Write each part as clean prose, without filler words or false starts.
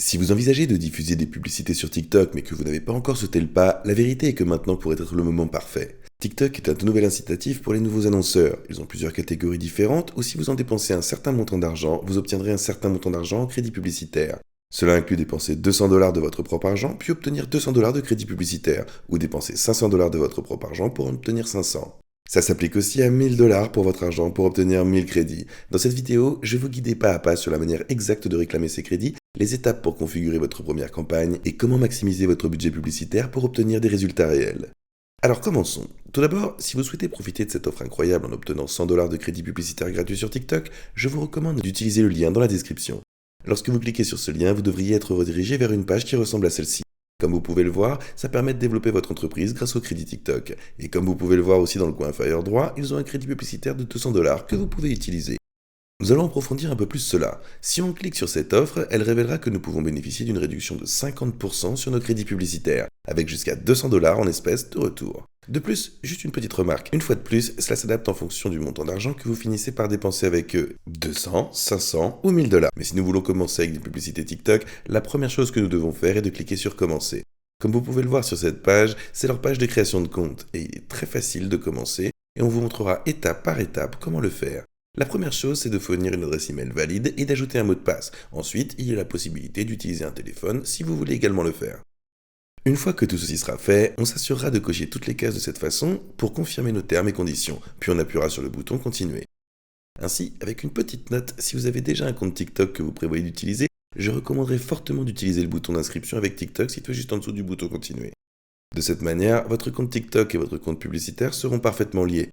Si vous envisagez de diffuser des publicités sur TikTok mais que vous n'avez pas encore sauté le pas, la vérité est que maintenant pourrait être le moment parfait. TikTok est un tout nouvel incitatif pour les nouveaux annonceurs. Ils ont plusieurs catégories différentes où si vous en dépensez un certain montant d'argent, vous obtiendrez un certain montant d'argent en crédit publicitaire. Cela inclut dépenser 200$ de votre propre argent puis obtenir 200$ de crédit publicitaire, ou dépenser 500$ de votre propre argent pour en obtenir 500. Ça s'applique aussi à 1000$ pour votre argent pour obtenir 1000 crédits. Dans cette vidéo, je vais vous guider pas à pas sur la manière exacte de réclamer ces crédits, les étapes pour configurer votre première campagne et comment maximiser votre budget publicitaire pour obtenir des résultats réels. Alors commençons. Tout d'abord, si vous souhaitez profiter de cette offre incroyable en obtenant 100$ de crédit publicitaire gratuit sur TikTok, je vous recommande d'utiliser le lien dans la description. Lorsque vous cliquez sur ce lien, vous devriez être redirigé vers une page qui ressemble à celle-ci. Comme vous pouvez le voir, ça permet de développer votre entreprise grâce au crédit TikTok. Et comme vous pouvez le voir aussi dans le coin inférieur droit, ils ont un crédit publicitaire de 200$ que vous pouvez utiliser. Nous allons approfondir un peu plus cela. Si on clique sur cette offre, elle révélera que nous pouvons bénéficier d'une réduction de 50% sur nos crédits publicitaires, avec jusqu'à 200$ en espèces de retour. De plus, juste une petite remarque, une fois de plus, cela s'adapte en fonction du montant d'argent que vous finissez par dépenser avec eux, 200, 500 ou 1000$. Mais si nous voulons commencer avec des publicités TikTok, la première chose que nous devons faire est de cliquer sur commencer. Comme vous pouvez le voir sur cette page, c'est leur page de création de compte, et il est très facile de commencer, et on vous montrera étape par étape comment le faire. La première chose, c'est de fournir une adresse email valide et d'ajouter un mot de passe. Ensuite, il y a la possibilité d'utiliser un téléphone si vous voulez également le faire. Une fois que tout ceci sera fait, on s'assurera de cocher toutes les cases de cette façon pour confirmer nos termes et conditions, puis on appuiera sur le bouton Continuer. Ainsi, avec une petite note, si vous avez déjà un compte TikTok que vous prévoyez d'utiliser, je recommanderais fortement d'utiliser le bouton d'inscription avec TikTok situé juste en dessous du bouton Continuer. De cette manière, votre compte TikTok et votre compte publicitaire seront parfaitement liés.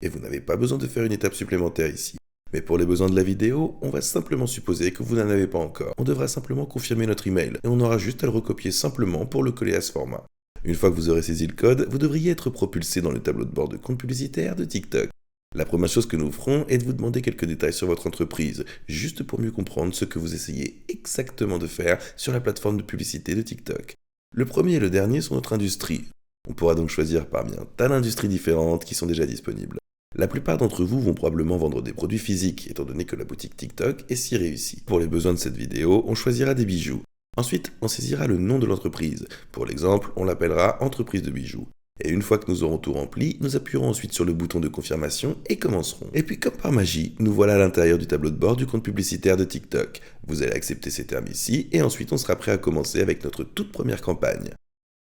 Et vous n'avez pas besoin de faire une étape supplémentaire ici. Mais pour les besoins de la vidéo, on va simplement supposer que vous n'en avez pas encore. On devra simplement confirmer notre email et on aura juste à le recopier simplement pour le coller à ce format. Une fois que vous aurez saisi le code, vous devriez être propulsé dans le tableau de bord de compte publicitaire de TikTok. La première chose que nous ferons est de vous demander quelques détails sur votre entreprise, juste pour mieux comprendre ce que vous essayez exactement de faire sur la plateforme de publicité de TikTok. Le premier et le dernier sont notre industrie. On pourra donc choisir parmi un tas d'industries différentes qui sont déjà disponibles. La plupart d'entre vous vont probablement vendre des produits physiques, étant donné que la boutique TikTok est si réussie. Pour les besoins de cette vidéo, on choisira des bijoux. Ensuite, on saisira le nom de l'entreprise. Pour l'exemple, on l'appellera entreprise de bijoux. Et une fois que nous aurons tout rempli, nous appuierons ensuite sur le bouton de confirmation et commencerons. Et puis comme par magie, nous voilà à l'intérieur du tableau de bord du compte publicitaire de TikTok. Vous allez accepter ces termes ici et ensuite on sera prêt à commencer avec notre toute première campagne.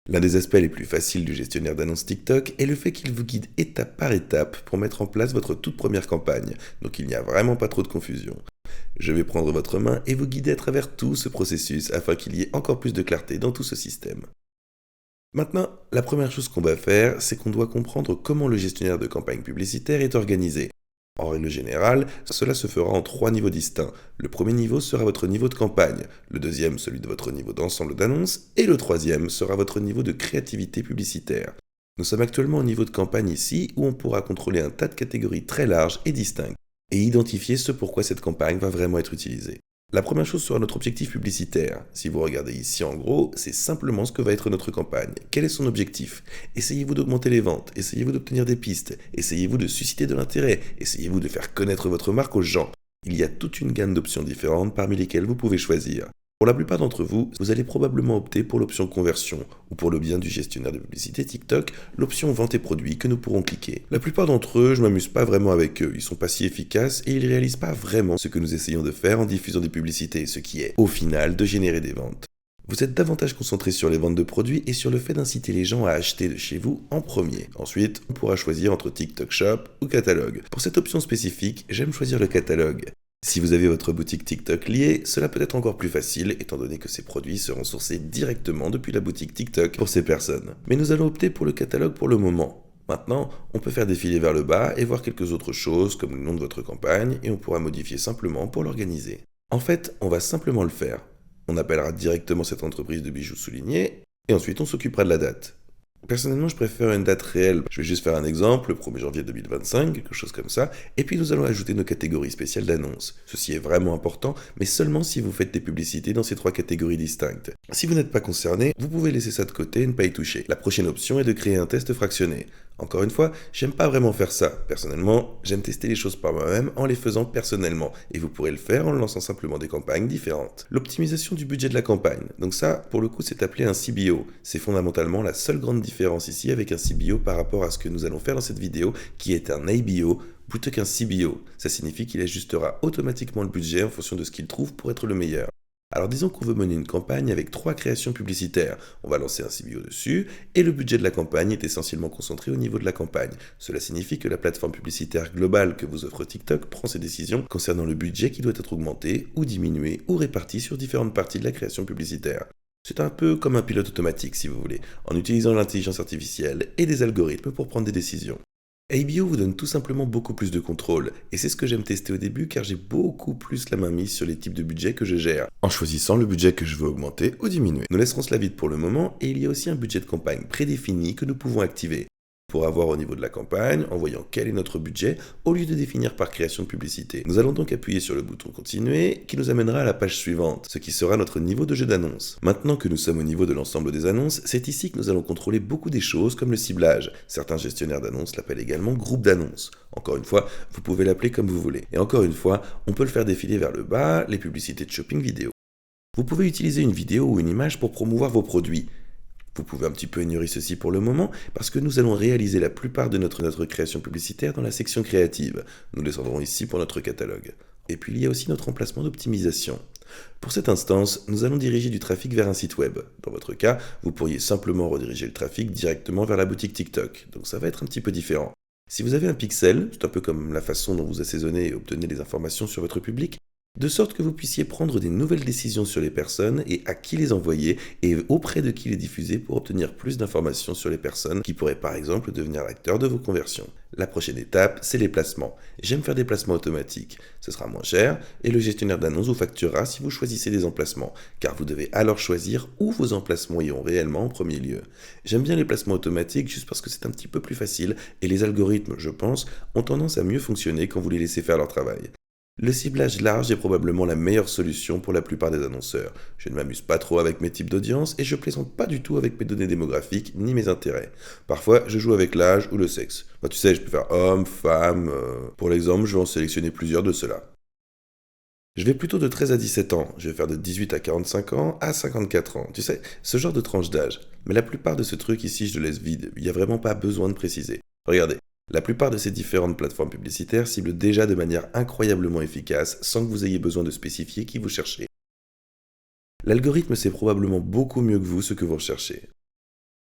L'un des aspects les plus faciles du gestionnaire d'annonces TikTok est le fait qu'il vous guide étape par étape pour mettre en place votre toute première campagne, donc il n'y a vraiment pas trop de confusion. Je vais prendre votre main et vous guider à travers tout ce processus afin qu'il y ait encore plus de clarté dans tout ce système. Maintenant, la première chose qu'on va faire, c'est qu'on doit comprendre comment le gestionnaire de campagne publicitaire est organisé. En règle générale, cela se fera en 3 niveaux distincts. Le premier niveau sera votre niveau de campagne, le deuxième celui de votre niveau d'ensemble d'annonces, et le troisième sera votre niveau de créativité publicitaire. Nous sommes actuellement au niveau de campagne ici, où on pourra contrôler un tas de catégories très larges et distinctes, et identifier ce pourquoi cette campagne va vraiment être utilisée. La première chose sera notre objectif publicitaire. Si vous regardez ici en gros, c'est simplement ce que va être notre campagne. Quel est son objectif? Essayez-vous d'augmenter les ventes? Essayez-vous d'obtenir des pistes? Essayez-vous de susciter de l'intérêt? Essayez-vous de faire connaître votre marque aux gens? Il y a toute une gamme d'options différentes parmi lesquelles vous pouvez choisir. Pour la plupart d'entre vous, vous allez probablement opter pour l'option conversion, ou pour le bien du gestionnaire de publicité TikTok, l'option vente et produits que nous pourrons cliquer. La plupart d'entre eux, je m'amuse pas vraiment avec eux, ils sont pas si efficaces et ils réalisent pas vraiment ce que nous essayons de faire en diffusant des publicités, ce qui est, au final, de générer des ventes. Vous êtes davantage concentré sur les ventes de produits et sur le fait d'inciter les gens à acheter de chez vous en premier. Ensuite, on pourra choisir entre TikTok Shop ou catalogue. Pour cette option spécifique, j'aime choisir le catalogue. Si vous avez votre boutique TikTok liée, cela peut être encore plus facile étant donné que ces produits seront sourcés directement depuis la boutique TikTok pour ces personnes. Mais nous allons opter pour le catalogue pour le moment. Maintenant, on peut faire défiler vers le bas et voir quelques autres choses comme le nom de votre campagne et on pourra modifier simplement pour l'organiser. En fait, on va simplement le faire. On appellera directement cette entreprise de bijoux soulignée et ensuite on s'occupera de la date. Personnellement, je préfère une date réelle. Je vais juste faire un exemple, le 1er janvier 2025, quelque chose comme ça, et puis nous allons ajouter nos catégories spéciales d'annonces. Ceci est vraiment important, mais seulement si vous faites des publicités dans ces 3 catégories distinctes. Si vous n'êtes pas concerné, vous pouvez laisser ça de côté et ne pas y toucher. La prochaine option est de créer un test fractionné. Encore une fois, j'aime pas vraiment faire ça. Personnellement, j'aime tester les choses par moi-même en les faisant personnellement. Et vous pourrez le faire en lançant simplement des campagnes différentes. L'optimisation du budget de la campagne. Donc ça, pour le coup, c'est appelé un CBO. C'est fondamentalement la seule grande différence ici avec un CBO par rapport à ce que nous allons faire dans cette vidéo, qui est un ABO plutôt qu'un CBO. Ça signifie qu'il ajustera automatiquement le budget en fonction de ce qu'il trouve pour être le meilleur. Alors disons qu'on veut mener une campagne avec 3 créations publicitaires. On va lancer un CBO dessus et le budget de la campagne est essentiellement concentré au niveau de la campagne. Cela signifie que la plateforme publicitaire globale que vous offre TikTok prend ses décisions concernant le budget qui doit être augmenté ou diminué ou réparti sur différentes parties de la création publicitaire. C'est un peu comme un pilote automatique si vous voulez, en utilisant l'intelligence artificielle et des algorithmes pour prendre des décisions. ABO vous donne tout simplement beaucoup plus de contrôle, et c'est ce que j'aime tester au début car j'ai beaucoup plus la main mise sur les types de budgets que je gère, en choisissant le budget que je veux augmenter ou diminuer. Nous laisserons cela vide pour le moment, et il y a aussi un budget de campagne prédéfini que nous pouvons activer, pour avoir au niveau de la campagne, en voyant quel est notre budget, au lieu de définir par création de publicité. Nous allons donc appuyer sur le bouton continuer, qui nous amènera à la page suivante, ce qui sera notre niveau de jeu d'annonce. Maintenant que nous sommes au niveau de l'ensemble des annonces, c'est ici que nous allons contrôler beaucoup des choses comme le ciblage. Certains gestionnaires d'annonces l'appellent également groupe d'annonces. Encore une fois, vous pouvez l'appeler comme vous voulez. Et encore une fois, on peut le faire défiler vers le bas, les publicités de shopping vidéo. Vous pouvez utiliser une vidéo ou une image pour promouvoir vos produits. Vous pouvez un petit peu ignorer ceci pour le moment parce que nous allons réaliser la plupart de notre création publicitaire dans la section créative. Nous descendrons ici pour notre catalogue. Et puis il y a aussi notre emplacement d'optimisation. Pour cette instance, nous allons diriger du trafic vers un site web. Dans votre cas, vous pourriez simplement rediriger le trafic directement vers la boutique TikTok. Donc ça va être un petit peu différent. Si vous avez un pixel, c'est un peu comme la façon dont vous assaisonnez et obtenez des informations sur votre public, de sorte que vous puissiez prendre des nouvelles décisions sur les personnes et à qui les envoyer et auprès de qui les diffuser pour obtenir plus d'informations sur les personnes qui pourraient par exemple devenir l'acteur de vos conversions. La prochaine étape, c'est les placements. J'aime faire des placements automatiques. Ce sera moins cher et le gestionnaire d'annonces vous facturera si vous choisissez des emplacements, car vous devez alors choisir où vos emplacements iront réellement en premier lieu. J'aime bien les placements automatiques juste parce que c'est un petit peu plus facile et les algorithmes, je pense, ont tendance à mieux fonctionner quand vous les laissez faire leur travail. Le ciblage large est probablement la meilleure solution pour la plupart des annonceurs. Je ne m'amuse pas trop avec mes types d'audience et je plaisante pas du tout avec mes données démographiques ni mes intérêts. Parfois, je joue avec l'âge ou le sexe. Tu sais, je peux faire homme, femme. Pour l'exemple, je vais en sélectionner plusieurs de ceux-là. Je vais plutôt de 13 à 17 ans. Je vais faire de 18 à 45 ans à 54 ans. Tu sais, ce genre de tranche d'âge. Mais la plupart de ce truc ici, je le laisse vide. Il n'y a vraiment pas besoin de préciser. Regardez. La plupart de ces différentes plateformes publicitaires ciblent déjà de manière incroyablement efficace sans que vous ayez besoin de spécifier qui vous cherchez. L'algorithme sait probablement beaucoup mieux que vous ce que vous recherchez.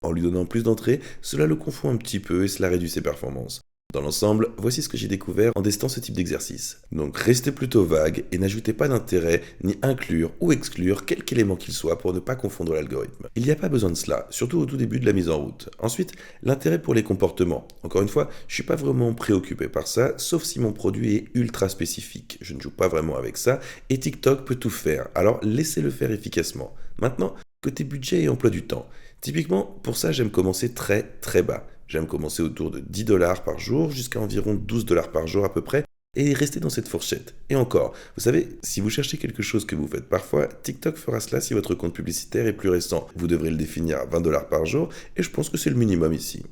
En lui donnant plus d'entrées, cela le confond un petit peu et cela réduit ses performances. Dans l'ensemble, voici ce que j'ai découvert en testant ce type d'exercice. Donc restez plutôt vague et n'ajoutez pas d'intérêt, ni inclure ou exclure quelque élément qu'il soit pour ne pas confondre l'algorithme. Il n'y a pas besoin de cela, surtout au tout début de la mise en route. Ensuite, l'intérêt pour les comportements. Encore une fois, je ne suis pas vraiment préoccupé par ça, sauf si mon produit est ultra spécifique. Je ne joue pas vraiment avec ça et TikTok peut tout faire, alors laissez-le faire efficacement. Maintenant, côté budget et emploi du temps. Typiquement, pour ça, j'aime commencer très bas. J'aime commencer autour de 10 $ par jour jusqu'à environ 12 $ par jour à peu près et rester dans cette fourchette. Et encore, vous savez, si vous cherchez quelque chose que vous faites parfois, TikTok fera cela si votre compte publicitaire est plus récent. Vous devrez le définir à 20 $ par jour et je pense que c'est le minimum ici.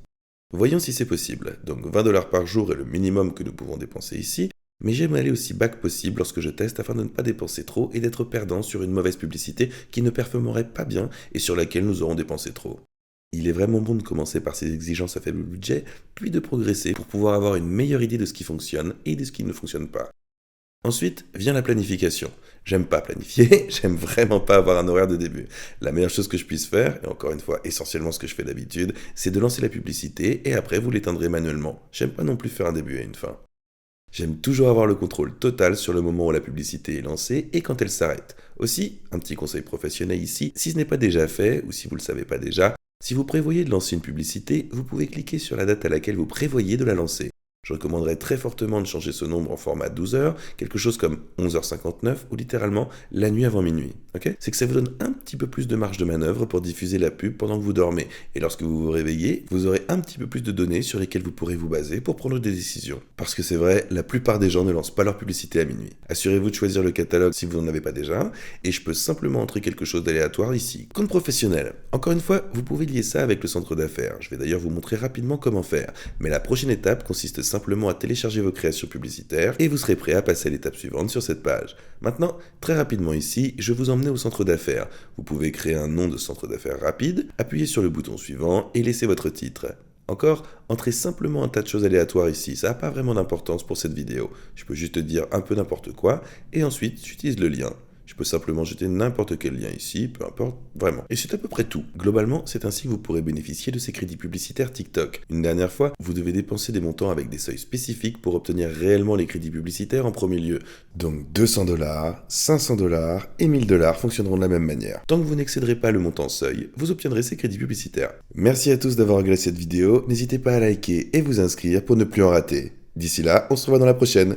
Voyons si c'est possible. Donc 20 $ par jour est le minimum que nous pouvons dépenser ici, mais j'aime aller aussi bas que possible lorsque je teste afin de ne pas dépenser trop et d'être perdant sur une mauvaise publicité qui ne performerait pas bien et sur laquelle nous aurons dépensé trop. Il est vraiment bon de commencer par ces exigences à faible budget, puis de progresser pour pouvoir avoir une meilleure idée de ce qui fonctionne et de ce qui ne fonctionne pas. Ensuite vient la planification. J'aime pas planifier, j'aime vraiment pas avoir un horaire de début. La meilleure chose que je puisse faire, et encore une fois essentiellement ce que je fais d'habitude, c'est de lancer la publicité et après vous l'éteindrez manuellement. J'aime pas non plus faire un début et une fin. J'aime toujours avoir le contrôle total sur le moment où la publicité est lancée et quand elle s'arrête. Aussi, un petit conseil professionnel ici, si ce n'est pas déjà fait ou si vous ne le savez pas déjà, si vous prévoyez de lancer une publicité, vous pouvez cliquer sur la date à laquelle vous prévoyez de la lancer. Je recommanderais très fortement de changer ce nombre en format 12 heures, quelque chose comme 11h59 ou littéralement la nuit avant minuit. C'est que ça vous donne un petit petit peu plus de marge de manœuvre pour diffuser la pub pendant que vous dormez. Et lorsque vous vous réveillez, vous aurez un petit peu plus de données sur lesquelles vous pourrez vous baser pour prendre des décisions. Parce que c'est vrai, la plupart des gens ne lancent pas leur publicité à minuit. Assurez-vous de choisir le catalogue si vous n'en avez pas déjà, et je peux simplement entrer quelque chose d'aléatoire ici. Compte professionnel. Encore une fois, vous pouvez lier ça avec le centre d'affaires. Je vais d'ailleurs vous montrer rapidement comment faire. Mais la prochaine étape consiste simplement à télécharger vos créations publicitaires et vous serez prêt à passer à l'étape suivante sur cette page. Maintenant, très rapidement ici, je vais vous emmener au centre d'affaires. Vous pouvez créer un nom de centre d'affaires rapide, appuyez sur le bouton suivant et laissez votre titre. Encore, entrez simplement un tas de choses aléatoires ici, ça n'a pas vraiment d'importance pour cette vidéo. Je peux juste dire un peu n'importe quoi, et ensuite j'utilise le lien. Je peux simplement jeter n'importe quel lien ici, peu importe, vraiment. Et c'est à peu près tout. Globalement, c'est ainsi que vous pourrez bénéficier de ces crédits publicitaires TikTok. Une dernière fois, vous devez dépenser des montants avec des seuils spécifiques pour obtenir réellement les crédits publicitaires en premier lieu. Donc 200$, 500$ et 1000$ fonctionneront de la même manière. Tant que vous n'excéderez pas le montant seuil, vous obtiendrez ces crédits publicitaires. Merci à tous d'avoir regardé cette vidéo, n'hésitez pas à liker et vous inscrire pour ne plus en rater. D'ici là, on se revoit dans la prochaine.